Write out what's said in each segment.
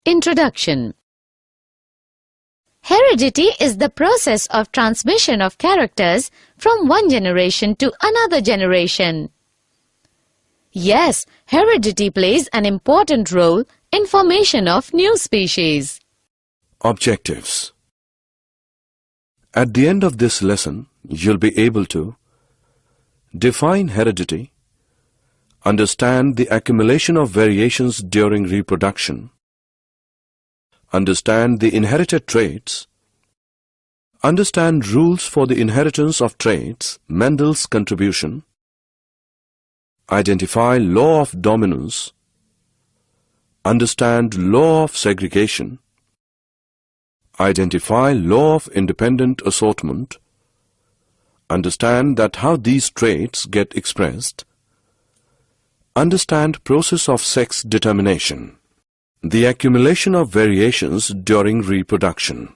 Introduction. Heredity is the process of transmission of characters from one generation to another generation. Yes, heredity plays an important role in formation of new species. Objectives. At the end of this lesson, you'll be able to define heredity, understand the accumulation of variations during reproduction, understand the inherited traits, understand rules for the inheritance of traits, Mendel's contribution, identify law of dominance, understand law of segregation, identify law of independent assortment, understand that how these traits get expressed, understand process of sex determination, the accumulation of variations during reproduction.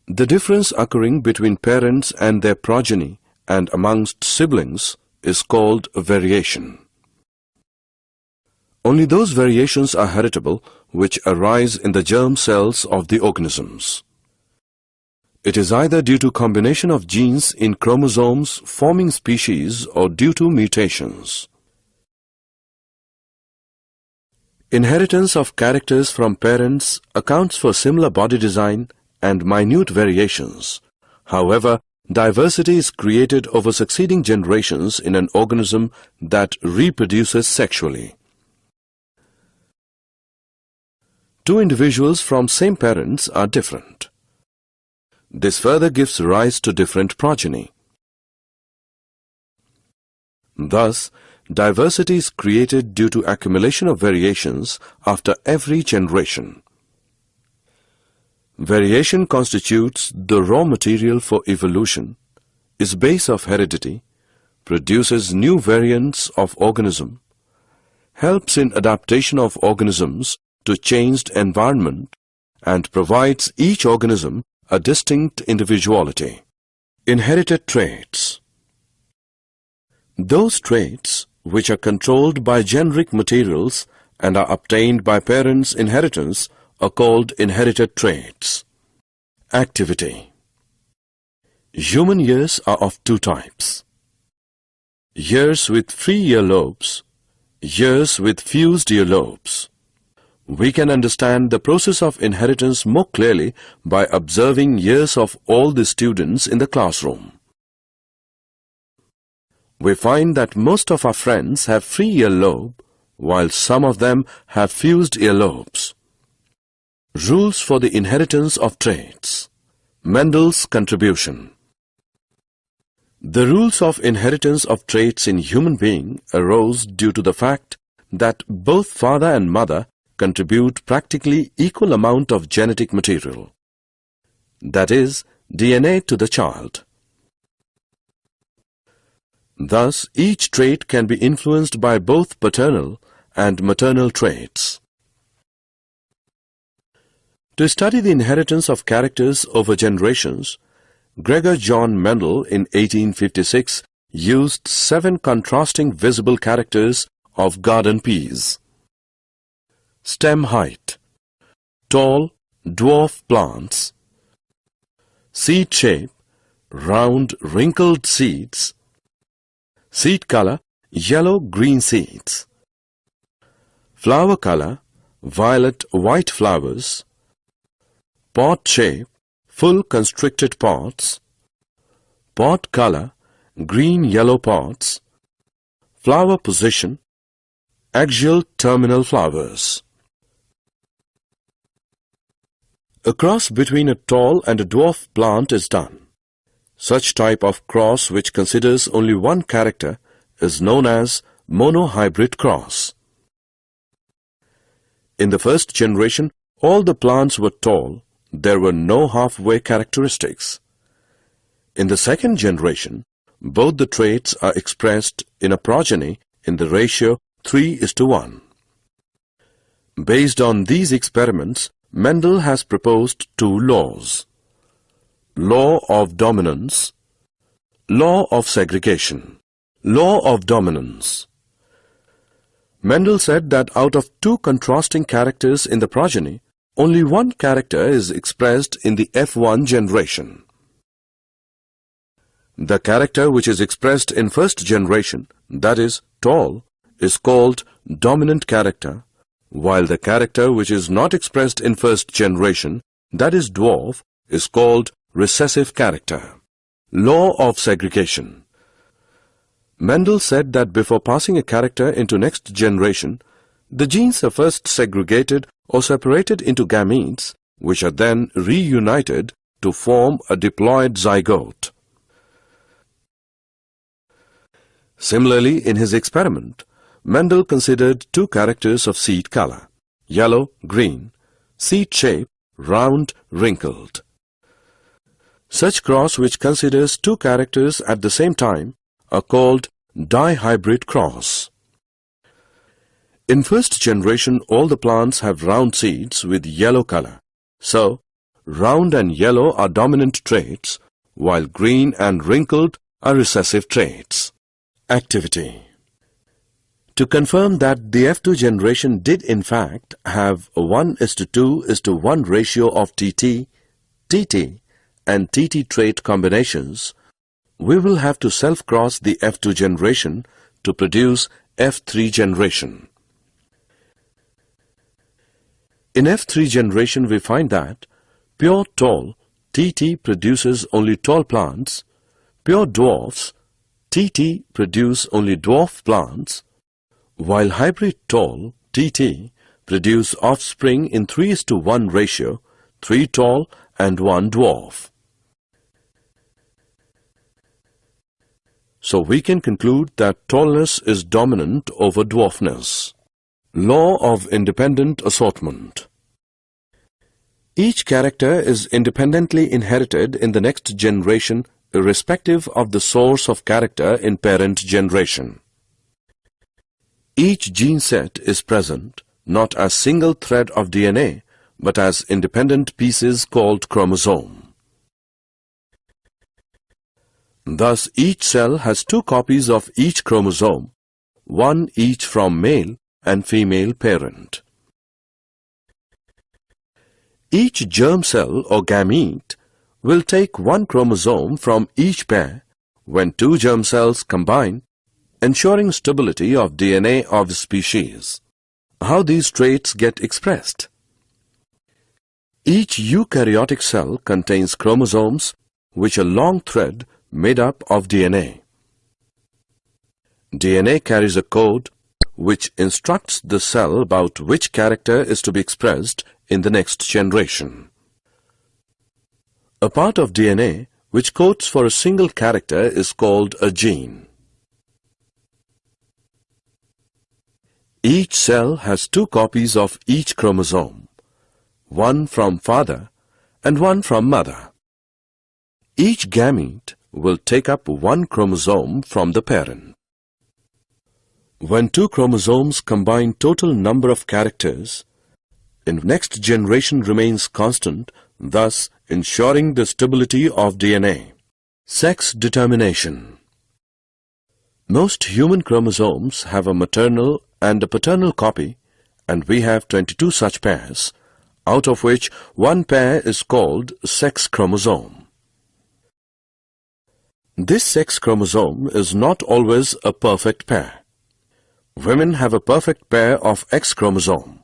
The difference occurring between parents and their progeny and amongst siblings is called variation. Only those variations are heritable which arise in the germ cells of the organisms. It is either due to combination of genes in chromosomes forming species or due to mutations. Inheritance of characters from parents accounts for similar body design and minute variations. However, diversity is created over succeeding generations in an organism that reproduces sexually. Two individuals from same parents are different. This further gives rise to different progeny. Thus, diversity is created due to accumulation of variations after every generation. Variation constitutes the raw material for evolution, is base of heredity, produces new variants of organism, helps in adaptation of organisms to changed environment, and provides each organism a distinct individuality. Inherited traits. Those traits which are controlled by generic materials and are obtained by parents' inheritance are called inherited traits. Activity. Human ears are of two types: ears with free earlobes, ears with fused earlobes. We can understand the process of inheritance more clearly by observing ears of all the students in the classroom. We find that most of our friends have free earlobe, while some of them have fused earlobes. Rules for the inheritance of traits. Mendel's contribution. The rules of inheritance of traits in human being arose due to the fact that both father and mother contribute practically equal amount of genetic material, that is, DNA to the child. Thus, each trait can be influenced by both paternal and maternal traits. To study the inheritance of characters over generations, Gregor John Mendel in 1856 used 7 contrasting visible characters of garden peas. Stem height, tall, dwarf plants, seed shape, round, wrinkled seeds, seed color, yellow-green seeds, flower color, violet-white flowers, pod shape, full constricted pods, pod color, green-yellow pods, flower position, axial terminal flowers. A cross between a tall and a dwarf plant is done. Such type of cross which considers only one character is known as monohybrid cross. In the first generation, all the plants were tall. There were no halfway characteristics. In the second generation, both the traits are expressed in a progeny in the ratio 3:1. Based on these experiments, Mendel has proposed 2 laws: law of dominance, law of segregation. Law of dominance. Mendel said that out of two contrasting characters in the progeny, only one character is expressed in the F1 generation. The character which is expressed in first generation, that is, tall, is called dominant character, while the character which is not expressed in first generation, that is, dwarf, is called recessive character. Law of segregation. Mendel said that before passing a character into next generation, the genes are first segregated or separated into gametes, which are then reunited to form a diploid zygote. Similarly, in his experiment, Mendel considered two characters of seed color, yellow, green, seed shape, round, wrinkled. Such cross which considers two characters at the same time are called dihybrid cross. In first generation, all the plants have round seeds with yellow color. So, round and yellow are dominant traits, while green and wrinkled are recessive traits. Activity. To confirm that the F2 generation did in fact have a 1:2:1 ratio of TT, TT and TT trait combinations, we will have to self-cross the F2 generation to produce F3 generation. In F3 generation, we find that pure tall, TT produces only tall plants, pure dwarfs, TT produce only dwarf plants, while hybrid tall, TT, produce offspring in 3:1 ratio, 3 tall and 1 dwarf. So we can conclude that tallness is dominant over dwarfness. Law of independent assortment. Each character is independently inherited in the next generation irrespective of the source of character in parent generation. Each gene set is present not as single thread of DNA but as independent pieces called chromosome. Thus, each cell has two copies of each chromosome, one each from male and female parent. Each germ cell or gamete will take one chromosome from each pair when two germ cells combine, ensuring stability of DNA of the species. How these traits get expressed? Each eukaryotic cell contains chromosomes which are long thread made up of DNA. DNA carries a code which instructs the cell about which character is to be expressed in the next generation. A part of DNA which codes for a single character is called a gene. Each cell has two copies of each chromosome, one from father and one from mother. Each gamete will take up one chromosome from the parent. When two chromosomes combine, total number of characters in next generation remains constant, thus ensuring the stability of DNA. Sex determination. Most human chromosomes have a maternal and a paternal copy, and we have 22 such pairs, out of which one pair is called sex chromosome. This sex chromosome is not always a perfect pair. Women have a perfect pair of X chromosome,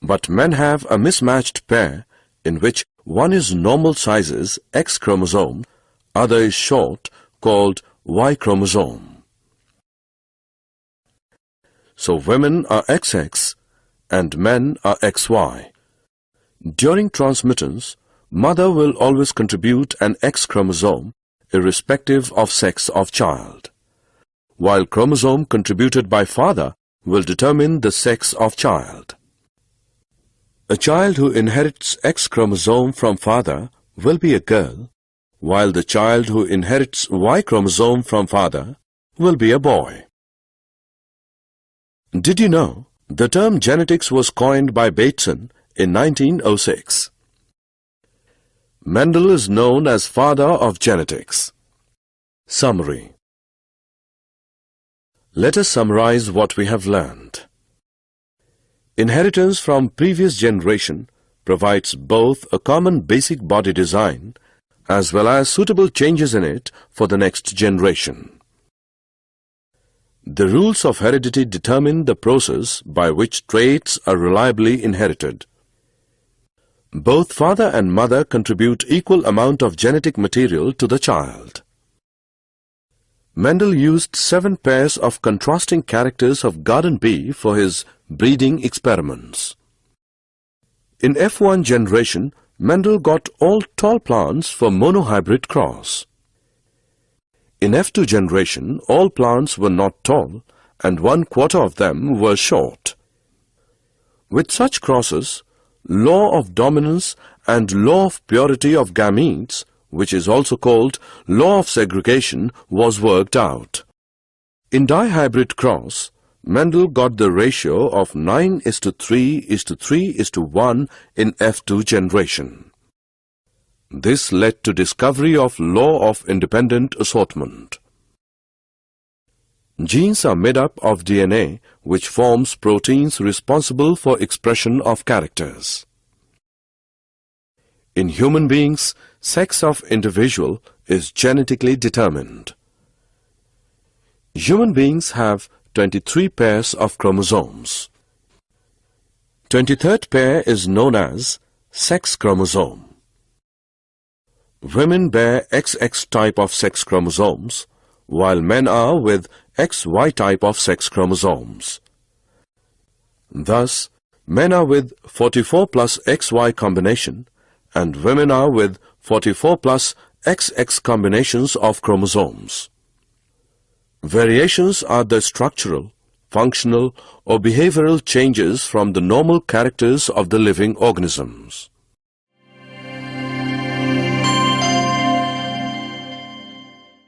but men have a mismatched pair in which one is normal sizes X chromosome, other is short called Y chromosome. So women are XX and men are XY. During transmittance, mother will always contribute an X chromosome irrespective of sex of child, while chromosome contributed by father will determine the sex of child. A child who inherits X chromosome from father will be a girl, while the child who inherits Y chromosome from father will be a boy. Did you know the term genetics was coined by Bateson in 1906? Mendel is known as father of genetics. Summary. Let us summarize what we have learned. Inheritance from previous generation provides both a common basic body design as well as suitable changes in it for the next generation. The rules of heredity determine the process by which traits are reliably inherited. Both father and mother contribute equal amount of genetic material to the child. Mendel used 7 pairs of contrasting characters of garden bee for his breeding experiments. In F1 generation, Mendel got all tall plants for monohybrid cross. In F2 generation, all plants were not tall and 1/4 of them were short. With such crosses, law of dominance and law of purity of gametes, which is also called law of segregation, was worked out. In dihybrid cross, Mendel got the ratio of 9:3:3:1 in F2 generation. This led to discovery of law of independent assortment. Genes are made up of DNA, which forms proteins responsible for expression of characters. In human beings, sex of individual is genetically determined. Human beings have 23 pairs of chromosomes. 23rd pair is known as sex chromosome. Women bear XX type of sex chromosomes, while men are with XY type of sex chromosomes. Thus, men are with 44 plus XY combination and women are with 44 plus XX combinations of chromosomes. Variations are the structural, functional or behavioral changes from the normal characters of the living organisms.